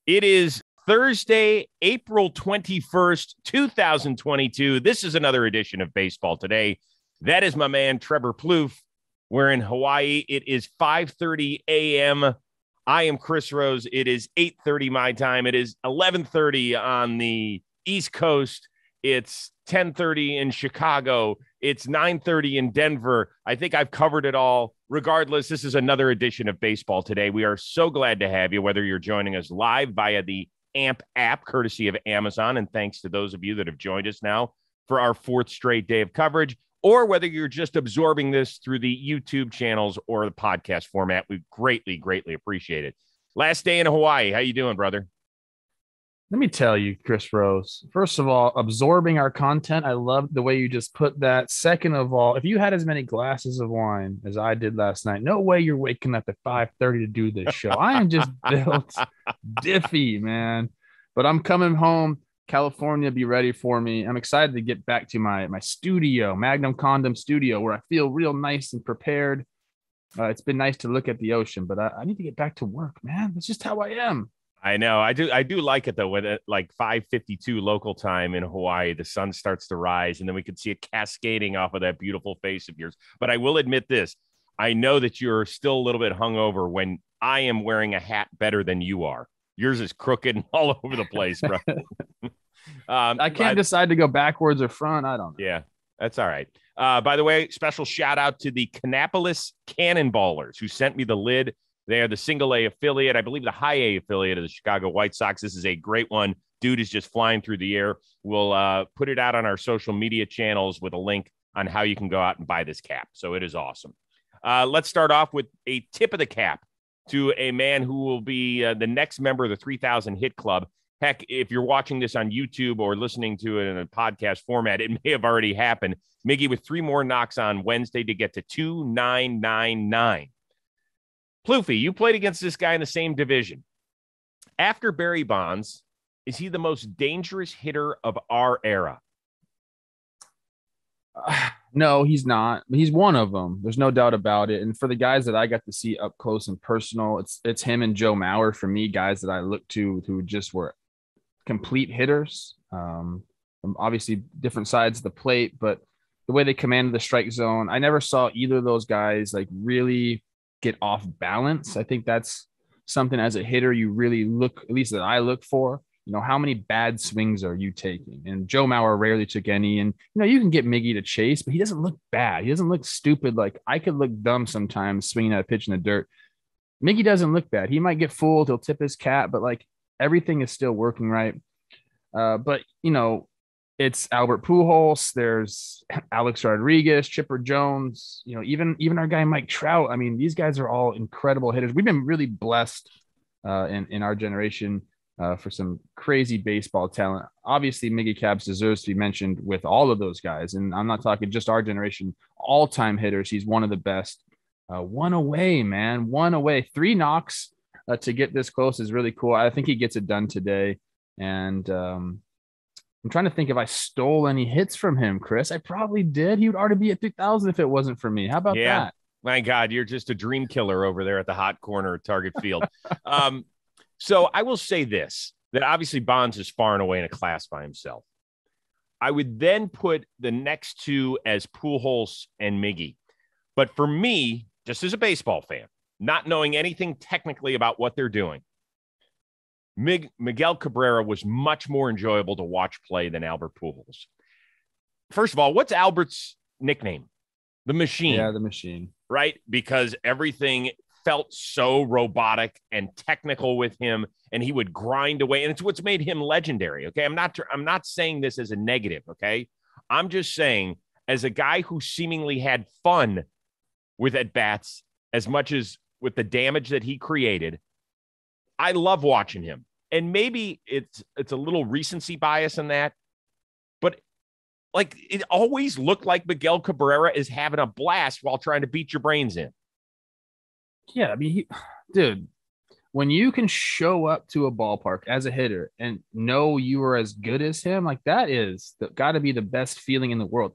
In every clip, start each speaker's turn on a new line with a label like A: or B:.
A: It is Thursday, April 21st, 2022. This is another edition of Baseball Today. That is my man, Trevor Plouffe. We're in Hawaii. It is 5:30 a.m. I am Chris Rose. It is 8:30 my time. It is 11:30 on the East Coast. It's 10:30 in Chicago. It's 9:30 in Denver. I think I've covered it all. Regardless, this is another edition of Baseball Today. We are so glad to have you, whether you're joining us live via the AMP app, courtesy of Amazon, and thanks to those of you that have joined us now for our fourth straight day of coverage, or whether you're just absorbing this through the YouTube channels or the podcast format. We greatly, greatly appreciate it. Last day in Hawaii. How you doing, brother?
B: Let me tell you, Chris Rose, first of all, absorbing our content. I love the way you just put that. Second of all, if you had as many glasses of wine as I did last night, no way you're waking up at 5:30 to do this show. I am just built diffy, man. But I'm coming home. California, be ready for me. I'm excited to get back to my studio, Magnum Condom Studio, where I feel real nice and prepared. It's been nice to look at the ocean, but I need to get back to work, man. That's just how I am.
A: I know. I do like it though. When at like 5:52 local time in Hawaii, the sun starts to rise, and then we can see it cascading off of that beautiful face of yours. But I will admit this: I know that you're still a little bit hungover when I am wearing a hat better than you are. Yours is crooked and all over the place, bro.
B: I can't decide to go backwards or front. I don't know.
A: Yeah, that's all right. By the way, special shout out to the Kannapolis Cannonballers who sent me the lid. They are the single A affiliate, I believe the high A affiliate of the Chicago White Sox. This is a great one. Dude is just flying through the air. We'll put it out on our social media channels with a link on how you can go out and buy this cap. So it is awesome. Let's start off with a tip of the cap to a man who will be the next member of the 3,000 Hit Club. Heck, if you're watching this on YouTube or listening to it in a podcast format, it may have already happened. Miggy with 3 more knocks on Wednesday to get to 2,999. Plouffe, you played against this guy in the same division. After Barry Bonds, is he the most dangerous hitter of our era?
B: No, he's not. He's one of them. There's no doubt about it. And for the guys that I got to see up close and personal, it's him and Joe Mauer for me, guys that I look to who just were complete hitters. From obviously different sides of the plate, but the way they commanded the strike zone, I never saw either of those guys like really get off balance. I think that's something as a hitter you really look, at least that I look for. You know, how many bad swings are you taking? And Joe Mauer rarely took any. And, you know, you can get Miggy to chase, but he doesn't look bad. He doesn't look stupid. Like I could look dumb sometimes swinging at a pitch in the dirt. Miggy doesn't look bad. He might get fooled. He'll tip his cap, but like everything is still working right. But, you know, it's Albert Pujols. There's Alex Rodriguez, Chipper Jones, you know, even our guy Mike Trout. I mean, these guys are all incredible hitters. We've been really blessed in our generation for some crazy baseball talent. Obviously, Miggy Cabs deserves to be mentioned with all of those guys. And I'm not talking just our generation, all-time hitters. He's one of the best. One away, man. One away. 3 knocks to get this close is really cool. I think he gets it done today. And I'm trying to think if I stole any hits from him, Chris. I probably did. He would already be at 3,000 if it wasn't for me. How about that?
A: My God, you're just a dream killer over there at the hot corner of Target Field. So I will say this, that obviously Bonds is far and away in a class by himself. I would then put the next 2 as Pujols and Miggy. But for me, just as a baseball fan, not knowing anything technically about what they're doing, Miguel Cabrera was much more enjoyable to watch play than Albert Pujols. First of all, what's Albert's nickname? The Machine.
B: Yeah, the Machine.
A: Right? Because everything felt so robotic and technical with him, and he would grind away. And it's what's made him legendary. Okay. I'm not saying this as a negative. Okay. I'm just saying, as a guy who seemingly had fun with at-bats as much as with the damage that he created, I love watching him. And maybe it's a little recency bias in that, but like it always looked like Miguel Cabrera is having a blast while trying to beat your brains in.
B: Yeah, I mean, dude, when you can show up to a ballpark as a hitter and know you are as good as him, like that is got to be the best feeling in the world.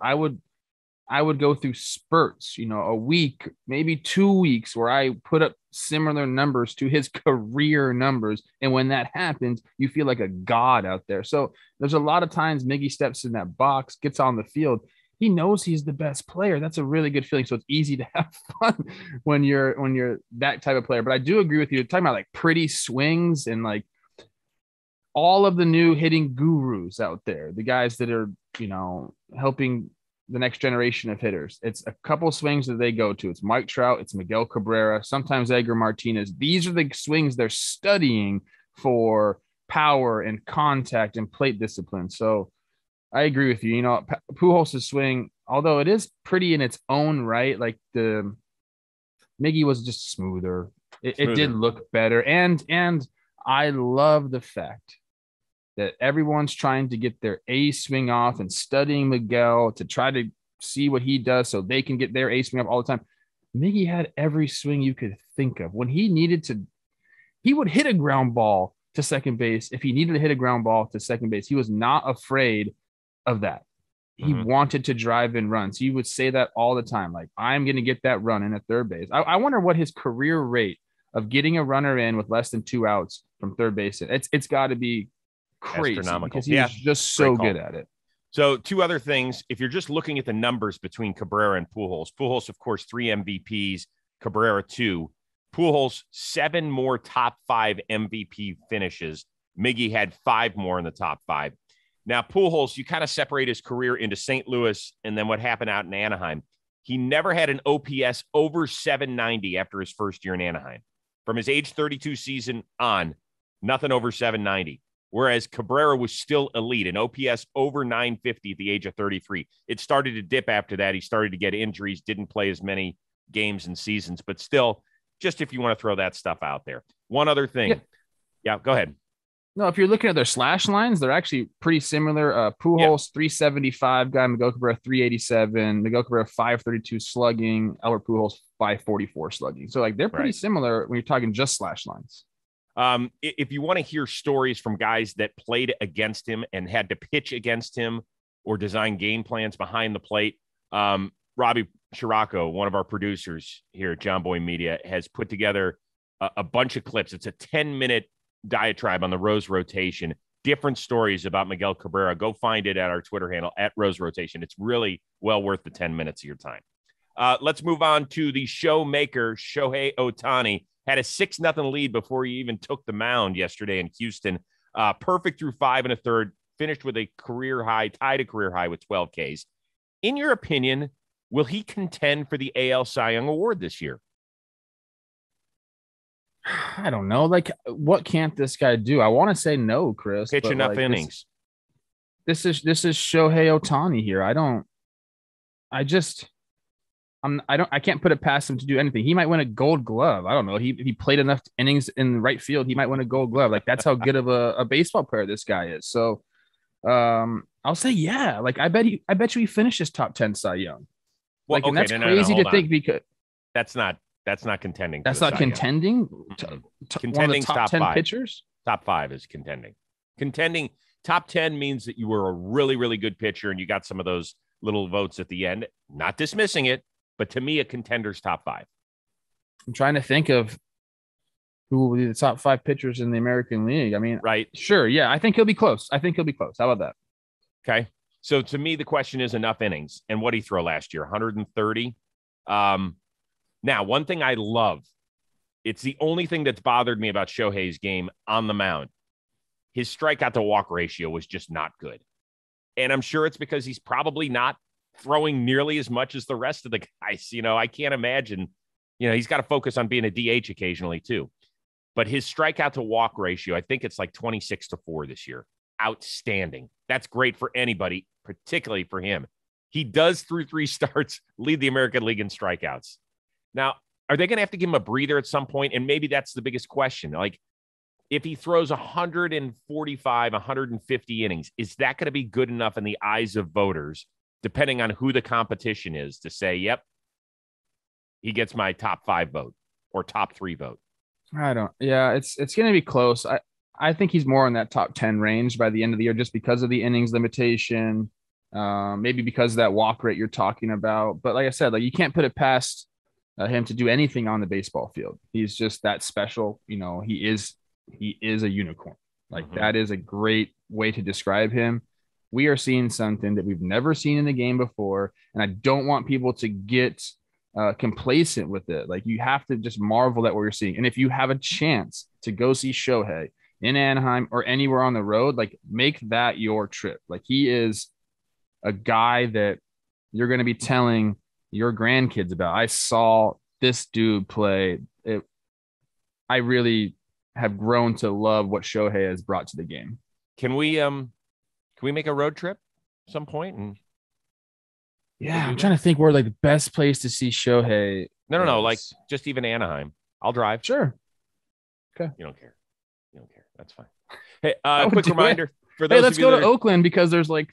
B: I would go through spurts, a week, maybe 2 weeks where I put up similar numbers to his career numbers. And when that happens, you feel like a god out there. So there's a lot of times Miggy steps in that box, gets on the field. He knows he's the best player. That's a really good feeling. So it's easy to have fun when you're that type of player. But I do agree with you. Talking about like pretty swings and like all of the new hitting gurus out there, the guys that are, helping the next generation of hitters. It's a couple swings that they go to. It's Mike Trout, it's Miguel Cabrera, sometimes Edgar Martinez. These are the swings they're studying for power and contact and plate discipline. So I agree with you. Pujols' swing, although it is pretty in its own right, like the Miggy was just smoother. It did look better. And I love the fact that everyone's trying to get their A swing off and studying Miguel to try to see what he does so they can get their A swing off all the time. Miggy had every swing you could think of. When he needed to, he would hit a ground ball to second base. If he needed to hit a ground ball to second base, he was not afraid of that. He wanted to drive in runs. He would say that all the time. Like, I'm going to get that run in at third base. I wonder what his career rate of getting a runner in with less than 2 outs from third base. It's got to be crazy because he's just so good at it.
A: So 2 other things. If you're just looking at the numbers between Cabrera and Pujols, of course, 3 MVPs, Cabrera 2. Pujols 7 more top 5 MVP finishes. Miggy had 5 more in the top 5. Now, Pujols, you kind of separate his career into St. Louis and then what happened out in Anaheim. He never had an OPS over 790 after his first year in Anaheim. From his age 32 season on, nothing over 790. Whereas Cabrera was still elite, an OPS over 950 at the age of 33. It started to dip after that. He started to get injuries, didn't play as many games and seasons, but still, just if you want to throw that stuff out there. One other thing. Yeah, go ahead.
B: No, if you're looking at their slash lines, they're actually pretty similar. Pujols, 375 guy, Miguel Cabrera, 387, Miguel Cabrera, 532 slugging, Albert Pujols, 544 slugging. So, like, they're pretty similar when you're talking just slash lines.
A: If you want to hear stories from guys that played against him and had to pitch against him or design game plans behind the plate, Robbie Chiraco, one of our producers here at John Boy Media, has put together a bunch of clips. It's a 10-minute diatribe on the Rose rotation, different stories about Miguel Cabrera. Go find it at our Twitter handle at Rose Rotation. It's really well worth the 10 minutes of your time. Let's move on to the show maker, Shohei Ohtani. Had a 6-0 lead before he even took the mound yesterday in Houston. Perfect through 5 1/3, finished with a career high, tied a career high with 12 Ks. In your opinion, will he contend for the AL Cy Young Award this year?
B: I don't know. Like, what can't this guy do? I want to say no, Chris.
A: Pitch enough innings.
B: This is Shohei Ohtani here. I can't put it past him to do anything. He might win a Gold Glove. I don't know. He played enough innings in right field. He might win a Gold Glove. Like, that's how good of a baseball player this guy is. So, I'll say yeah. Like, I bet you he finishes top 10 Cy Young. Like, and that's crazy to think because
A: that's not contending.
B: That's not contending.
A: Contending
B: top 10 pitchers.
A: Top 5 is contending. Contending top 10 means that you were a really, really good pitcher and you got some of those little votes at the end. Not dismissing it. But to me, a contender's top 5.
B: I'm trying to think of who will be the top 5 pitchers in the American League. I mean,
A: right.
B: Sure. Yeah. I think he'll be close. How about that?
A: Okay. So to me, the question is enough innings. And what did he throw last year? 130. Now, one thing I love, it's the only thing that's bothered me about Shohei's game on the mound. His strikeout to walk ratio was just not good. And I'm sure it's because he's probably not throwing nearly as much as the rest of the guys. I can't imagine, he's got to focus on being a DH occasionally too. But his strikeout to walk ratio, I think it's like 26-4 this year. Outstanding. That's great for anybody, particularly for him. He does, through 3 starts, lead the American League in strikeouts. Now, are they going to have to give him a breather at some point? And maybe that's the biggest question. Like, if he throws 145, 150 innings, is that going to be good enough in the eyes of voters, depending on who the competition is, to say, yep, he gets my top 5 vote or top 3 vote?
B: It's going to be close. I think he's more in that top 10 range by the end of the year, just because of the innings limitation. Maybe because of that walk rate you're talking about. But like I said, like you can't put it past him to do anything on the baseball field. He's just that special. You know, he is a unicorn. Like that is a great way to describe him. We are seeing something that we've never seen in the game before, and I don't want people to get complacent with it. Like you have to just marvel at what you're seeing. And if you have a chance to go see Shohei in Anaheim or anywhere on the road, like make that your trip. Like he is a guy that you're going to be telling your grandkids about. I saw this dude play. I really have grown to love what Shohei has brought to the game.
A: Can we make a road trip at some point? And
B: yeah, I'm trying to think where like the best place to see Shohei.
A: No, like just even Anaheim. I'll drive.
B: Sure.
A: Okay. You don't care. That's fine. Hey, quick reminder for those.
B: Hey, let's go to Oakland because there's like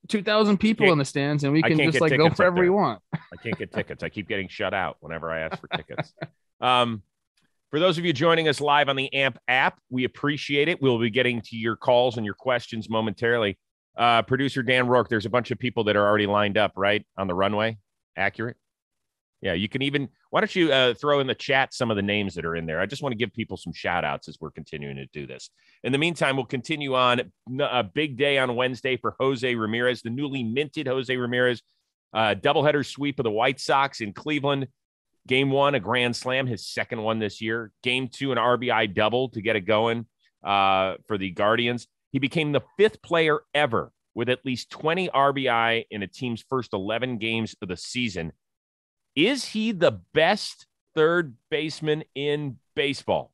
B: 2,000 people in the stands, and we can just like go wherever we want.
A: I can't get tickets. I keep getting shut out whenever I ask for tickets. For those of you joining us live on the AMP app, we appreciate it. We'll be getting to your calls and your questions momentarily. Producer Dan Rourke, there's a bunch of people that are already lined up, right, on the runway. Accurate? Yeah, you can even – why don't you throw in the chat some of the names that are in there? I just want to give people some shout-outs as we're continuing to do this. In the meantime, we'll continue on a big day on Wednesday for Jose Ramirez, the newly minted Jose Ramirez, doubleheader sweep of the White Sox in Cleveland. Game 1, a grand slam, his second one this year. Game 2, an RBI double to get it going for the Guardians. He became the 5th player ever with at least 20 RBI in a team's first 11 games of the season. Is he the best third baseman in baseball?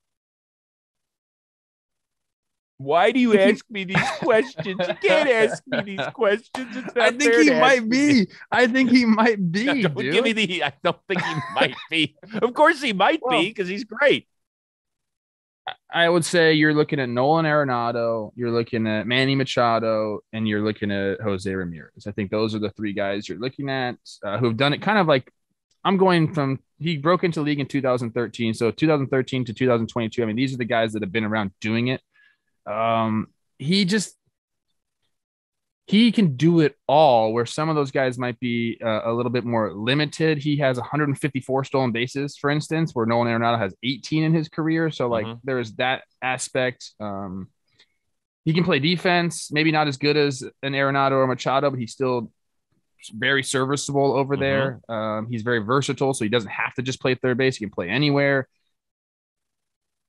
A: Why do you ask me these questions? You can't ask me these questions.
B: I think he might be. I think he might be.
A: No, don't give me the. I don't think he might be. Of course, he might be because he's great.
B: I would say you're looking at Nolan Arenado, you're looking at Manny Machado, and you're looking at Jose Ramirez. I think those are the 3 guys you're looking at who have done it kind of like. I'm going from he broke into league in 2013. So 2013 to 2022. I mean, these are the guys that have been around doing it. He can do it all where some of those guys might be a little bit more limited. He has 154 stolen bases, for instance, where Nolan Arenado has 18 in his career. So like there's that aspect. He can play defense, maybe not as good as an Arenado or Machado, but he's still very serviceable over there. He's very versatile, so he doesn't have to just play third base. He can play anywhere.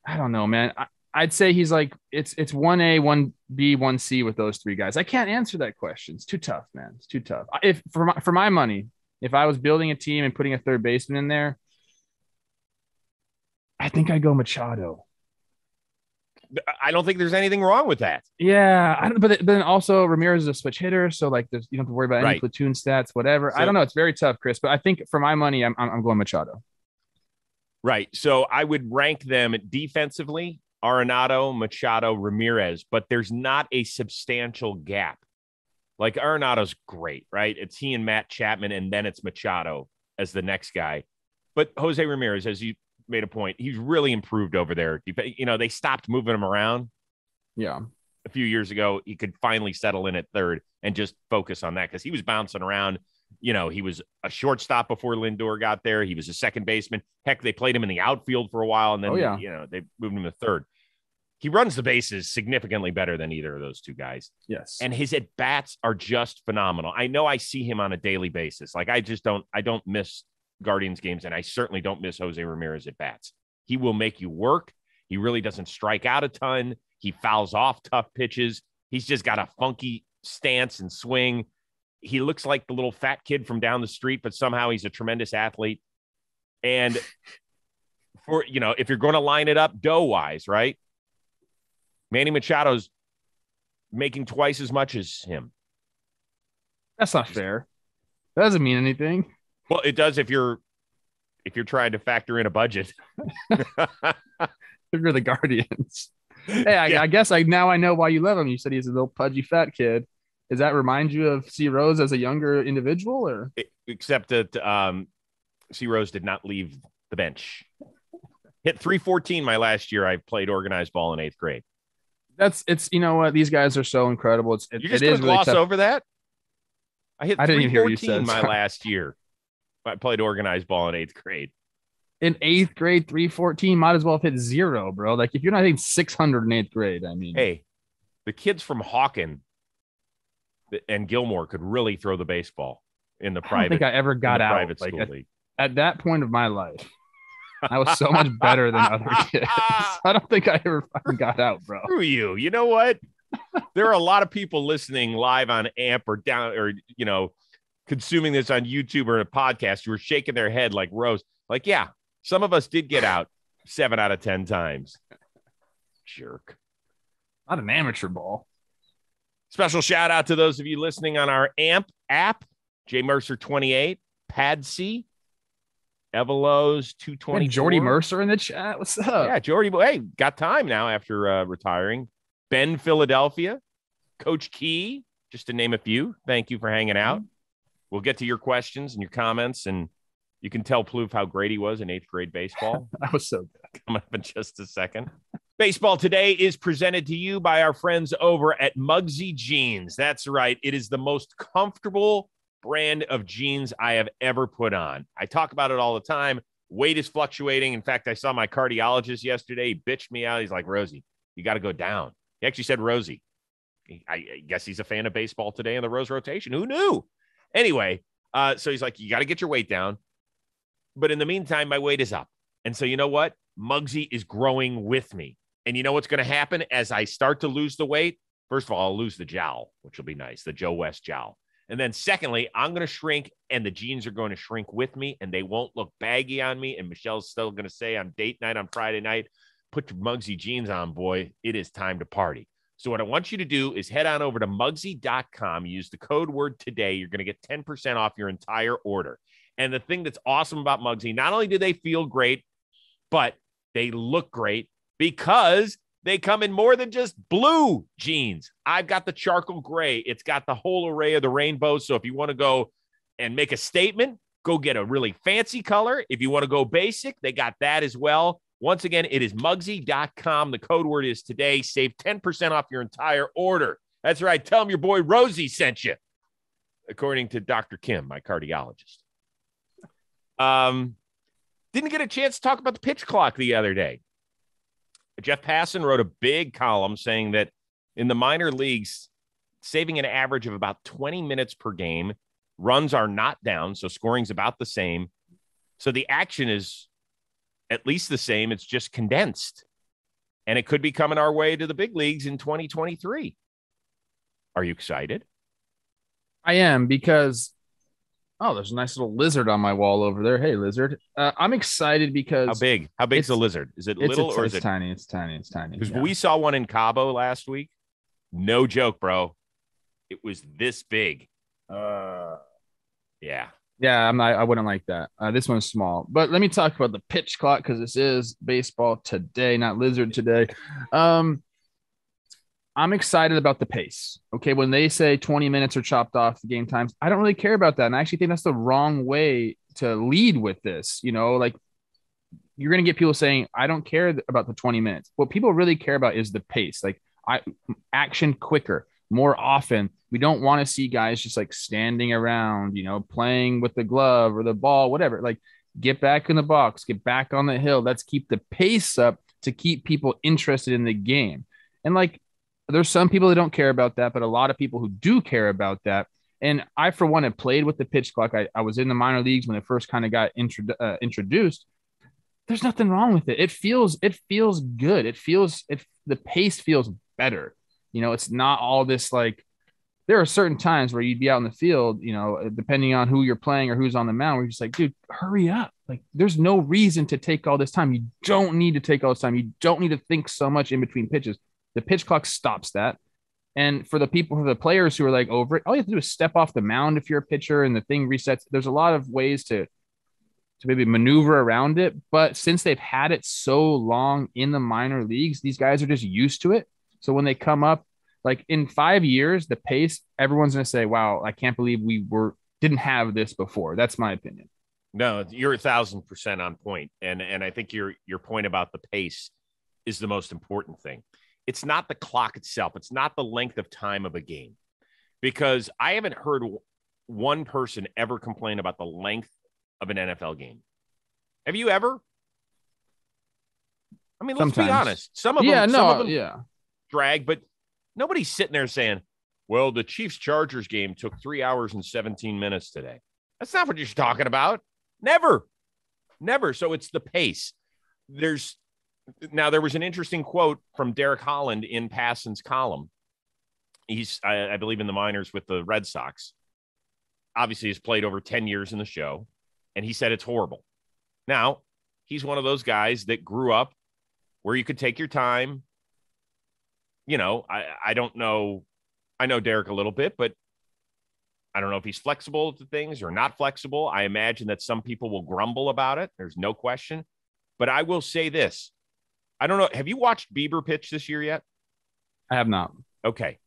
B: I don't know, man. I'd say he's like it's 1A, 1B, 1C with those 3 guys. I can't answer that question. It's too tough, man. It's too tough. If for my money, if I was building a team and putting a third baseman in there, I think I'd go Machado.
A: I don't think there's anything wrong with that.
B: Yeah, but then also Ramirez is a switch hitter, so like you don't have to worry about any platoon stats, whatever. So, I don't know. It's very tough, Chris. But I think for my money, I'm going Machado.
A: Right. So I would rank them defensively. Arenado, Machado, Ramirez, but there's not a substantial gap. Like Arenado's great, right? It's he and Matt Chapman, and then it's Machado as the next guy. But Jose Ramirez, as you made a point, he's really improved over there. You know, they stopped moving him around.
B: Yeah.
A: A few years ago, he could finally settle in at third and just focus on that because he was bouncing around. You know, he was a shortstop before Lindor got there. He was a second baseman. Heck, they played him in the outfield for a while, and then, you know, they moved him to third. He runs the bases significantly better than either of those 2 guys.
B: Yes.
A: And his at-bats are just phenomenal. I know I see him on a daily basis. Like, I don't miss Guardians games, and I certainly don't miss Jose Ramirez at-bats. He will make you work. He really doesn't strike out a ton. He fouls off tough pitches. He's just got a funky stance and swing. He looks like the little fat kid from down the street, but somehow he's a tremendous athlete. And for, you know, if you're going to line it up dough-wise, right? Manny Machado's making twice as much as him.
B: That's not fair. That doesn't mean anything.
A: Well, it does if you're trying to factor in a budget.
B: If you're the Guardians. Hey, I guess now I know why you love him. You said he's a little pudgy fat kid. Does that remind you of C. Rose as a younger individual, or
A: except that C. Rose did not leave the bench? Hit 314 my last year. I played organized ball in 8th grade.
B: It's you know what, these guys are so incredible. It is
A: really gloss
B: tough.
A: over that. I hit
B: I didn't even hear what you
A: 314
B: said.
A: my
B: Sorry.
A: last year. I played organized ball in 8th grade.
B: In 8th grade, 314 might as well have hit 0, bro. Like if you're not hitting 600 in 8th grade, I mean,
A: Hey, the kids from Hawken and Gilmore could really throw the baseball in the
B: I don't think
A: private
B: I ever got out.
A: private
B: Like
A: school league.
B: at that point of my life, I was so much better than other kids. I don't think I ever fucking got out, bro.
A: Screw you. You know what? There are a lot of people listening live on AMP or down or, consuming this on YouTube or a podcast who are shaking their head like Rose. Like, yeah, some of us did get out 7 out of 10 times. Jerk.
B: Not an amateur ball.
A: Special shout out to those of you listening on our AMP app. J Mercer 28, Padsy, Evelos 224.
B: Jordy Mercer in the chat. What's up?
A: Yeah, Jordy. Hey, got time now after retiring. Ben Philadelphia, Coach Key, just to name a few. Thank you for hanging out. We'll get to your questions and your comments, and you can tell Plouffe how great he was in 8th grade baseball.
B: That was so good.
A: Coming up in just a second. Baseball Today is presented to you by our friends over at Mugsy Jeans. That's right. It is the most comfortable brand of jeans I have ever put on. I talk about it all the time. Weight is fluctuating. In fact, I saw my cardiologist yesterday. He bitched me out. He's like, Rosie, you got to go down. He actually said Rosie. I guess he's a fan of Baseball Today and the Rose rotation. Who knew? Anyway, so he's like, you got to get your weight down. But in the meantime, my weight is up. And so you know what? Mugsy is growing with me. And you know what's going to happen as I start to lose the weight? First of all, I'll lose the jowl, which will be nice, the Joe West jowl. And then secondly, I'm going to shrink and the jeans are going to shrink with me and they won't look baggy on me. And Michelle's still going to say on date night on Friday night, put your Mugsy jeans on, boy. It is time to party. So what I want you to do is head on over to Mugsy.com. Use the code word today. You're going to get 10% off your entire order. And the thing that's awesome about Mugsy, not only do they feel great, but they look great because they come in more than just blue jeans. I've got the charcoal gray. It's got the whole array of the rainbow. So if you want to go and make a statement, go get a really fancy color. If you want to go basic, they got that as well. Once again, it is Mugsy.com. The code word is today. Save 10% off your entire order. That's right. Tell them your boy Rosie sent you, according to Dr. Kim, my cardiologist. Didn't get a chance to talk about the pitch clock the other day. Jeff Passan wrote a big column saying that in the minor leagues, saving an average of about 20 minutes per game, runs are not down, so scoring's about the same. So the action is at least the same. It's just condensed. And it could be coming our way to the big leagues in 2023. Are you excited?
B: I am because, there's a nice little lizard on my wall over there. Hey, lizard. I'm excited because.
A: How big? How big's the lizard? Is it little or is it
B: tiny? It's tiny. It's tiny.
A: Because we saw one in Cabo last week. No joke, bro. It was this big. Yeah.
B: Yeah, I wouldn't like that. This one's small. But let me talk about the pitch clock because this is Baseball Today, not Lizard Today. I'm excited about the pace. Okay, when they say 20 minutes are chopped off the game times, I don't really care about that. And I actually think that's the wrong way to lead with this. Like you're going to get people saying, I don't care about the 20 minutes. What people really care about is the pace. Like action quicker, more often. We don't want to see guys just like standing around, playing with the glove or the ball, whatever. Like get back in the box, get back on the hill. Let's keep the pace up to keep people interested in the game. And like, there's some people that don't care about that, but a lot of people who do care about that. And I, for one, have played with the pitch clock. I was in the minor leagues when it first kind of got introduced. There's nothing wrong with it. It feels good. The pace feels better. It's not all this like, there are certain times where you'd be out in the field, depending on who you're playing or who's on the mound, where you're just like, dude, hurry up. Like, there's no reason to take all this time. You don't need to take all this time. You don't need to think so much in between pitches. The pitch clock stops that. And for the players who are like over it, all you have to do is step off the mound if you're a pitcher and the thing resets. There's a lot of ways to maybe maneuver around it. But since they've had it so long in the minor leagues, these guys are just used to it. So when they come up, like in 5 years, the pace, everyone's going to say, wow, I can't believe we didn't have this before. That's my opinion.
A: No, you're 1,000% on point. And I think your point about the pace is the most important thing. It's not the clock itself. It's not the length of time of a game, because I haven't heard one person ever complain about the length of an NFL game. Have you ever? I mean, let's be honest. Some of them drag, but nobody's sitting there saying, well, the Chiefs-Chargers game took 3 hours and 17 minutes today. That's not what you're talking about. Never. So it's the pace. There was an interesting quote from Derek Holland in Passon's column. He's, I believe, in the minors with the Red Sox. Obviously, has played over 10 years in the show, and he said it's horrible. Now, he's one of those guys that grew up where you could take your time. You know, I don't know. I know Derek a little bit, but I don't know if he's flexible to things or not flexible. I imagine that some people will grumble about it. There's no question. But I will say this. I don't know. Have you watched Bieber pitch this year yet?
B: I have not.
A: Okay.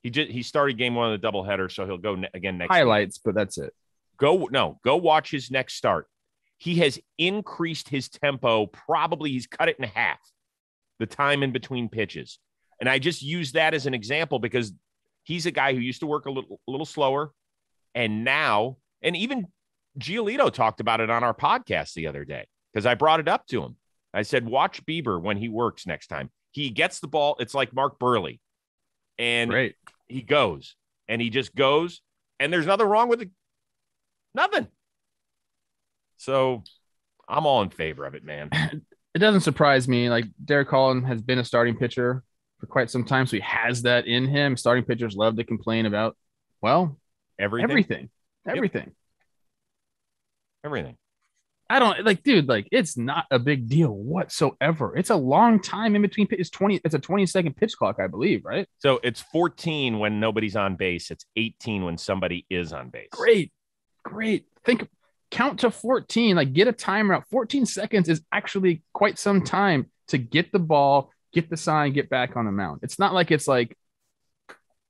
A: He started game one of the doubleheader, so he'll go again next
B: highlights,
A: week.
B: But that's it.
A: Go watch his next start. He has increased his tempo. Probably he's cut it in half, the time in between pitches. And I just use that as an example because he's a guy who used to work a little slower. And now, and even Giolito talked about it on our podcast the other day because I brought it up to him. I said, watch Bieber when he works next time. He gets the ball. It's like Mark Burley. And he goes. And he just goes. And there's nothing wrong with it. Nothing. So I'm all in favor of it, man.
B: It doesn't surprise me. Like, Derek Holland has been a starting pitcher for quite some time, so he has that in him. Starting pitchers love to complain about, well, everything. I don't like, dude, like, it's not a big deal whatsoever. It's a long time in between. It's a 20-second pitch clock, I believe, right?
A: So it's 14 when nobody's on base. It's 18 when somebody is on base.
B: Great. Count to 14, like, get a timer out. 14 seconds is actually quite some time to get the ball, get the sign, get back on the mound. It's not like it's like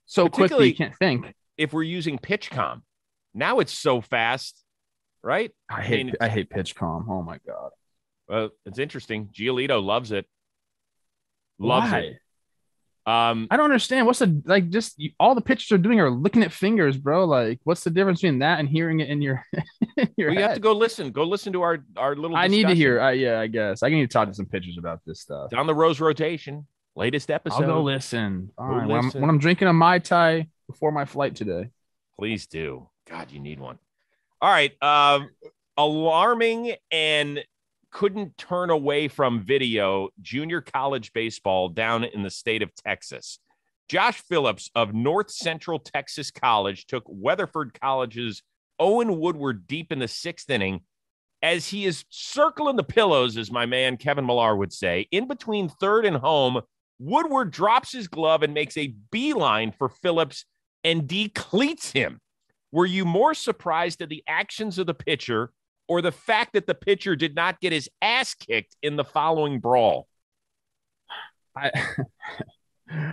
B: so quickly you can't think.
A: If we're using PitchCom, now it's so fast, right?
B: I hate PitchCom. Oh my God.
A: Well, it's interesting. Giolito loves it.
B: Why? I don't understand. What's the, like, just all the pitchers are doing are looking at fingers, bro. Like, what's the difference between that and hearing it in your your head?
A: You have to go listen to our little
B: I
A: discussion.
B: need to hear. I guess I need to talk to some pitchers about this stuff.
A: It's on the Rose rotation, latest episode.
B: I'll go listen. Fine. When I'm drinking a Mai Tai before my flight today.
A: Please do. God, you need one. All right. Alarming and couldn't turn away from video, junior college baseball down in the state of Texas. Josh Phillips of North Central Texas College took Weatherford College's Owen Woodward deep in the sixth inning as he is circling the pillows, as my man Kevin Millar would say. In between third and home, Woodward drops his glove and makes a beeline for Phillips and DE-CLEATS him. Were you more surprised at the actions of the pitcher or the fact that the pitcher did not get his ass kicked in the following brawl?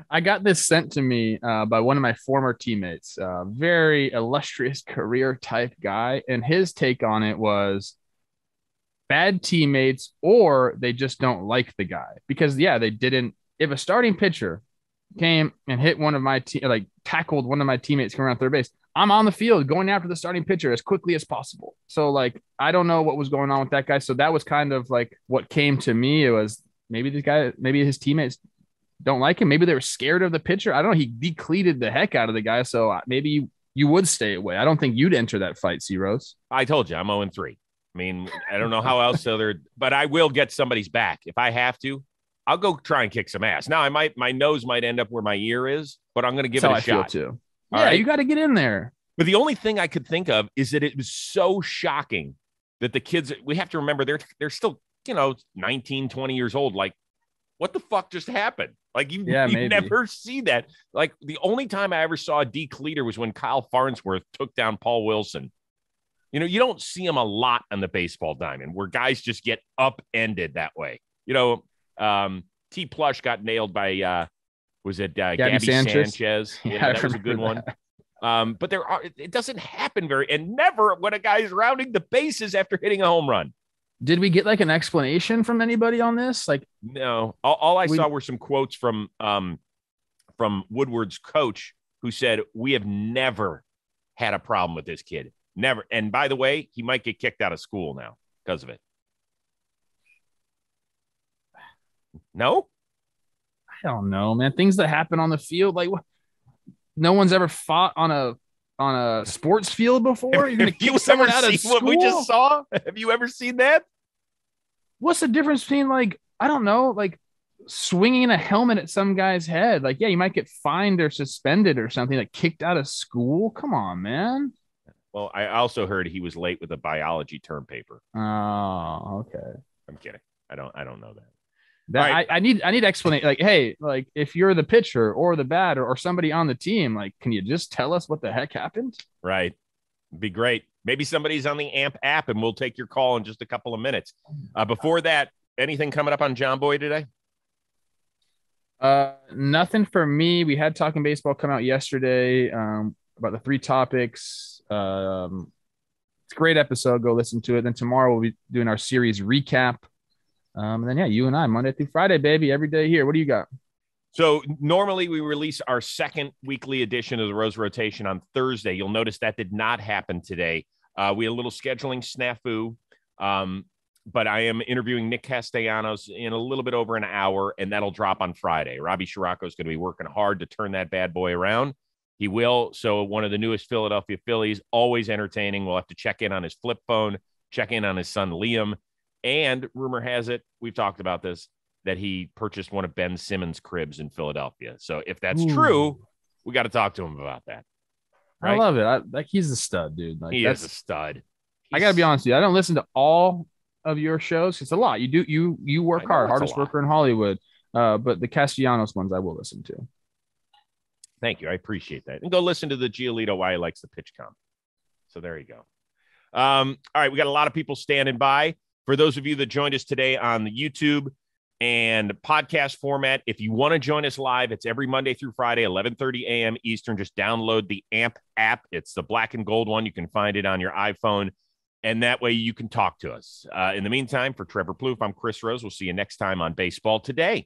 B: I got this sent to me by one of my former teammates, very illustrious career type guy. And his take on it was bad teammates, or they just don't like the guy because, they didn't. If a starting pitcher came and hit one of my tackled one of my teammates coming around third base, I'm on the field going after the starting pitcher as quickly as possible. So, like, I don't know what was going on with that guy. So that was kind of like what came to me. It was maybe his teammates don't like him. Maybe they were scared of the pitcher. I don't know. He DE-CLEATed the heck out of the guy. So maybe you would stay away. I don't think you'd enter that fight, C-Rose.
A: I told you I'm 0-3. I mean, I don't know how else but I will get somebody's back. If I have to, I'll go try and kick some ass. Now, my nose might end up where my ear is, but I'm going to give it a shot
B: too. You got to get in there.
A: But the only thing I could think of is that it was so shocking that the kids, we have to remember they're still, 19, 20 years old. Like, what the fuck just happened? Like, you never see that. Like, the only time I ever saw a DE-CLEATer was when Kyle Farnsworth took down Paul Wilson. You don't see them a lot on the baseball diamond where guys just get upended that way. T. Plush got nailed by, was it Gabby Sanchez? Yeah, that was a good one. But it doesn't happen and never when a guy is rounding the bases after hitting a home run.
B: Did we get like an explanation from anybody on this? Like,
A: no, all I saw were some quotes from Woodward's coach who said, we have never had a problem with this kid. Never. And by the way, he might get kicked out of school now because of it. No?
B: I don't know, man. Things that happen on the field, like no one's ever fought on a sports field before. You're gonna kick someone out of school.
A: What we just saw? Have you ever seen that?
B: What's the difference between, like, I don't know, like swinging a helmet at some guy's head? Like, yeah, you might get fined or suspended or something. Like kicked out of school. Come on, man.
A: Well, I also heard he was late with a biology term paper.
B: Oh, okay.
A: I'm kidding. I don't know that.
B: Right. I need explanation. Like, hey, like if you're the pitcher or the batter or somebody on the team, like, can you just tell us what the heck happened?
A: Right. Be great. Maybe somebody's on the AMP app and we'll take your call in just a couple of minutes. Before that, anything coming up on John Boy today?
B: Nothing for me. We had Talking Baseball come out yesterday about the 3 topics. It's a great episode. Go listen to it. Then tomorrow we'll be doing our series recap. And then, yeah, you and I, Monday through Friday, baby, every day here. What do you got?
A: So normally we release our second weekly edition of the Rose Rotation on Thursday. You'll notice that did not happen today. We had a little scheduling snafu, but I am interviewing Nick Castellanos in a little bit over an hour, and that'll drop on Friday. Robbie Scirocco is going to be working hard to turn that bad boy around. He will. So one of the newest Philadelphia Phillies, always entertaining. We'll have to check in on his flip phone, check in on his son, Liam. And rumor has it, we've talked about this, that he purchased one of Ben Simmons' cribs in Philadelphia. So if that's true, we got to talk to him about that.
B: Right? I love it. Like, he's a stud, dude. Like,
A: he is a stud.
B: I got to be honest with you. I don't listen to all of your shows. It's a lot. You work hard, hardest worker in Hollywood. But the Castellanos ones I will listen to.
A: Thank you. I appreciate that. And go listen to the Giolito why he likes the pitch comp. So there you go. All right. We got a lot of people standing by. For those of you that joined us today on the YouTube and podcast format, if you want to join us live, it's every Monday through Friday, 11:30 a.m. Eastern. Just download the AMP app. It's the black and gold one. You can find it on your iPhone, and that way you can talk to us. In the meantime, for Trevor Plouffe, I'm Chris Rose. We'll see you next time on Baseball Today.